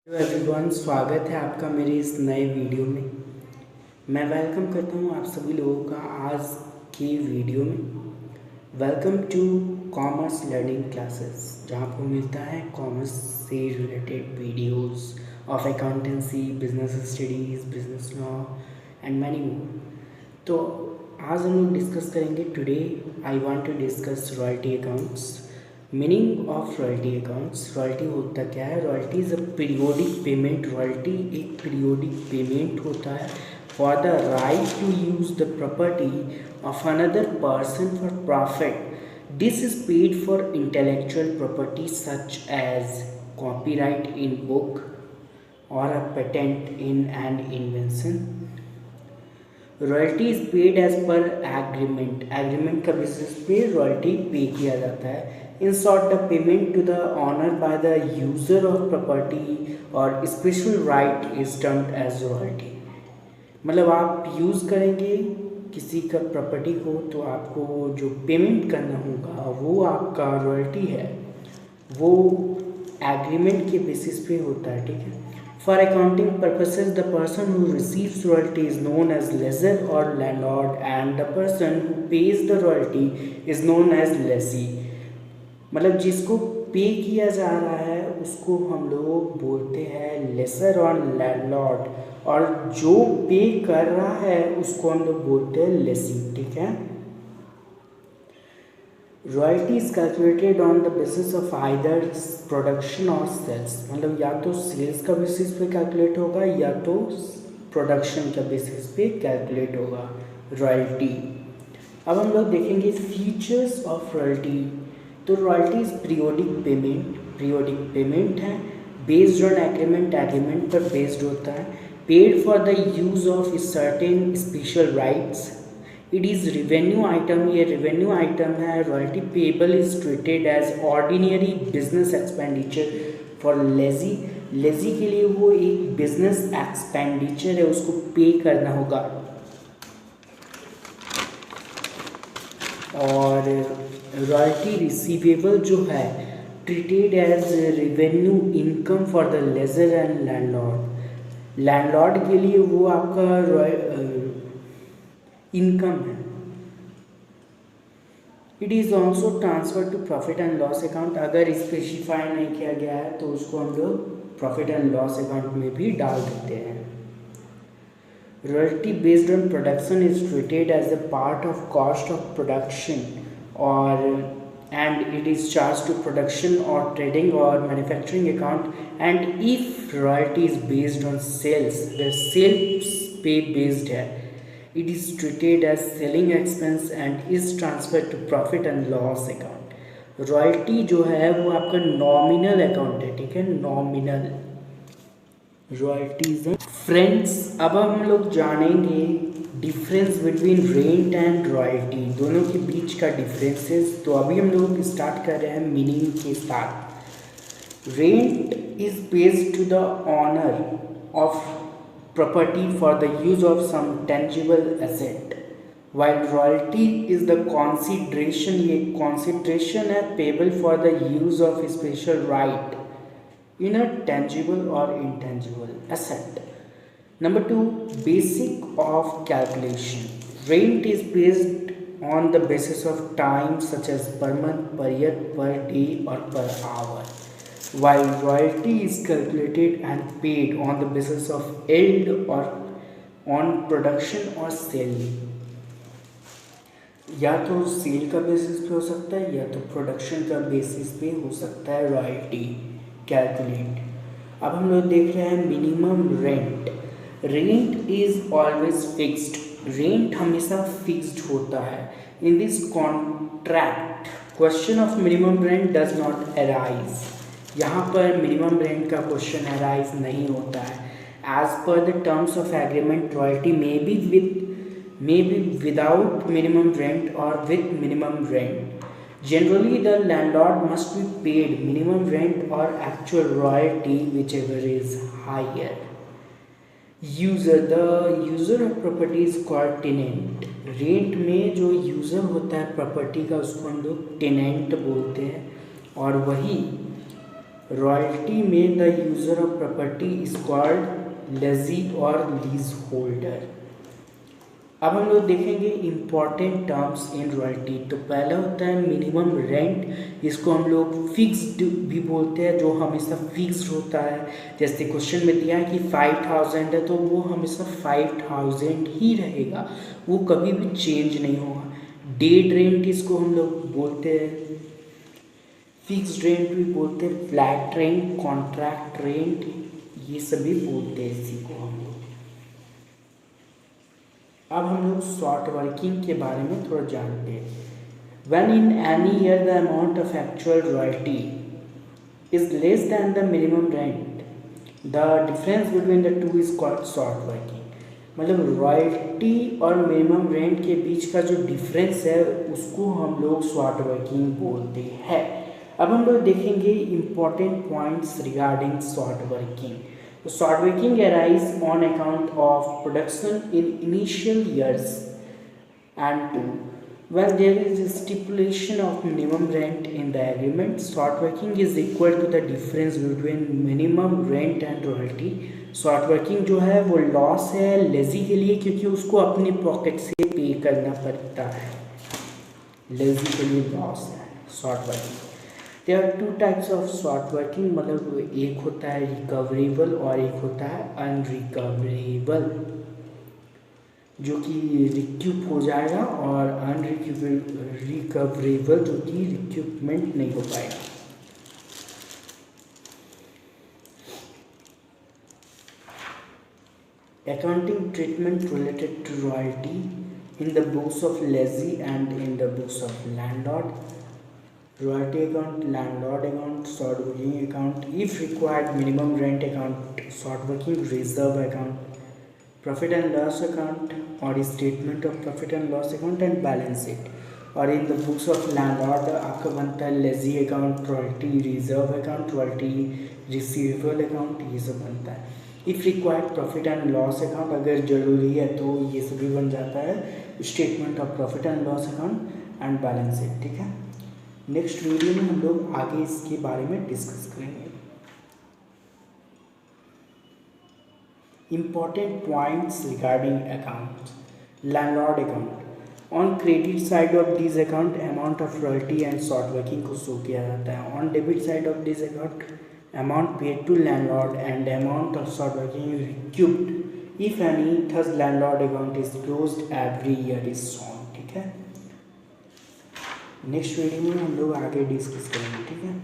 Hello everyone, स्वागत है आपका मेरे इस नए वीडियो में। मैं वेलकम करता हूं आप सभी लोगों का आज की वीडियो में। Welcome to commerce learning classes, जहां आपको मिलता है कॉमर्स से related videos of accountancy, business studies, business law and many more. तो आज हम लोग डिस्कस करेंगे। Today I want to discuss royalty accounts. Meaning of royalty accounts. Royalty होता क्या है? Royalty is a periodic payment. Royalty एक पीरियोडिक पेमेंट होता है for the right to use the property of another person for profit. This is paid for intellectual property such as copyright in book or a patent in an invention. Royalty is paid as per agreement. Agreement का basis पे royalty pay किया जाता है। In short, the payment to the owner by the user of property और special right is termed as royalty. मतलब आप use करेंगे किसी का प्रॉपर्टी को, तो आपको जो पेमेंट करना होगा वो आपका रॉयल्टी है, वो एग्रीमेंट के बेसिस पे होता है। ठीक है। For accounting purposes, the person who receives royalty is known as lessor or landlord, and the person who pays the royalty is known as lessee. मतलब जिसको पे किया जा रहा है उसको हम लोग बोलते हैं लेसर और लैंडलॉर्ड, और जो पे कर रहा है उसको हम लोग बोलते हैं लेसी। ठीक है। Royalty is calculated on the basis of either production और सेल्स। मतलब या तो सेल्स का बेसिस पे कैलकुलेट होगा या तो प्रोडक्शन का बेसिस पे कैलकुलेट होगा रॉयल्टी। अब हम लोग देखेंगे फीचर्स ऑफ रॉयल्टी। तो royalty is periodic payment. Periodic payment है बेस्ड ऑन एग्रीमेंट। एग्रीमेंट पर बेस्ड होता है। Paid for the use of certain special rights. It is revenue item. ये रिवेन्यू आइटम है। Royalty payable is treated as ordinary business expenditure for lessee. Lessee के लिए वो एक बिजनेस एक्सपेंडिचर है, उसको पे करना होगा। और रॉयल्टी रिसीवेबल जो है treated as revenue income for the lessor and landlord. Landlord के लिए वो आपका इनकम है। It is also transfer to profit and loss account. अगर स्पेसिफाई नहीं किया गया है तो उसको हम लोग प्रॉफिट एंड लॉस अकाउंट में भी डाल देते हैं। Royalty based on production is treated as a part of cost of production और and it is charge to production और ट्रेडिंग और manufacturing account. And if royalty is based on sales, अगर sales पे बेस्ड है, it is treated as selling expense and is transferred to profit and loss account. Royalty जो है वो आपका nominal account है। ठीक है, नॉमिनल रॉयल्टीज है। फ्रेंड्स, अब हम लोग जानेंगे difference between rent and royalty, दोनों के बीच का डिफरेंसेस। तो अभी हम लोग स्टार्ट कर रहे हैं मीनिंग के साथ। Rent is paid to the owner of property for the use of some tangible asset, while royalty is the consideration. ये consideration है payable for the use of special right in a tangible or intangible asset. Number 2, basic of calculation. Rent is based on the basis of time such as per month, per year, per day or per hour, while royalty is calculated and paid on the basis of yield or on production or sale. या तो cell का basis पे हो सकता है या तो production का बेसिस पे हो सकता है रॉयल्टी कैलकुलेट। अब हम लोग देख रहे हैं minimum rent. Rent is always fixed. Rent हमेशा फिक्स्ड होता है। In this contract question of minimum rent does not arise. यहाँ पर मिनिमम रेंट का क्वेश्चन अराइज नहीं होता है। As per the terms of agreement, royalty may be without minimum rent और with minimum rent. Generally the landlord must be paid minimum rent और actual royalty whichever is higher. The user of property is called tenant. Rent में जो user होता है property का उसको हम लोग टेनेंट बोलते हैं, और वही रॉयल्टी में the user of property is called lazy और लीज होल्डर। अब हम लोग देखेंगे इम्पॉर्टेंट टर्म्स इन रॉयल्टी। तो पहला होता है मिनिमम रेंट, इसको हम लोग फिक्स्ड भी बोलते हैं, जो हमेशा फिक्स्ड होता है। जैसे क्वेश्चन में दिया है कि 5000 है तो वो हमेशा 5000 ही रहेगा, वो कभी भी चेंज नहीं होगा। डेड रेंट इसको हम लोग बोलते हैं, फिक्स्ड रेंट भी बोलते हैं, फ्लैट रेंट, कॉन्ट्रैक्ट रेंट, ये सभी बोलते हैं इसी को हम लोग। अब हम लोग शॉर्ट वर्किंग के बारे में थोड़ा जानते हैं। When in any year the amount of actual royalty is less than the minimum rent, the difference between the two is called short working। मतलब रॉयल्टी और मिनिमम रेंट के बीच का जो डिफरेंस है उसको हम लोग शॉर्ट वर्किंग बोलते हैं। अब हम लोग देखेंगे important points regarding short working. So short working arise on account of production in initial years, and two, when there is a stipulation of minimum rent in the agreement, short working is equal to the difference between minimum rent and royalty। Short working जो है वो loss है lazy के लिए, क्योंकि उसको अपनी pocket से पे करना पड़ता है, लेजी के लिए लॉस है short working. There are two types of short working, मतलब एक होता है रिकवरेबल और एक होता है अनरिकवरेबल, जो कि रिक्यूप हो जाएगा, और रिकवरेबल जो कि रिक्यूपमेंट नहीं हो पाएगा। Accounting treatment related to royalty in the books of lessee and in the books of landlord। Royalty account, landlord account, short working account, if required minimum rent account, short working reserve account, profit and loss account or statement of profit and loss account and balance sheet। और in the books of landlord आपका बनता है lazy account, royalty reserve account, royalty receivable account, ये सब बनता है। If required profit and loss account, अगर ज़रूरी है तो ये सभी बन जाता है statement of profit and loss account and balance sheet. ठीक है, नेक्स्ट वीडियो में हम लोग आगे इसके बारे में डिस्कस करेंगे। Important points regarding account. Landlord account, on credit side of this account amount of royalty and short working को शो किया जाता है। On debit side of this account amount paid to landlord and amount of short working recouped if any, thus landlord account is closed every year is shown। ठीक है, next video में हम लोग आगे डिस्कस करेंगे। ठीक है।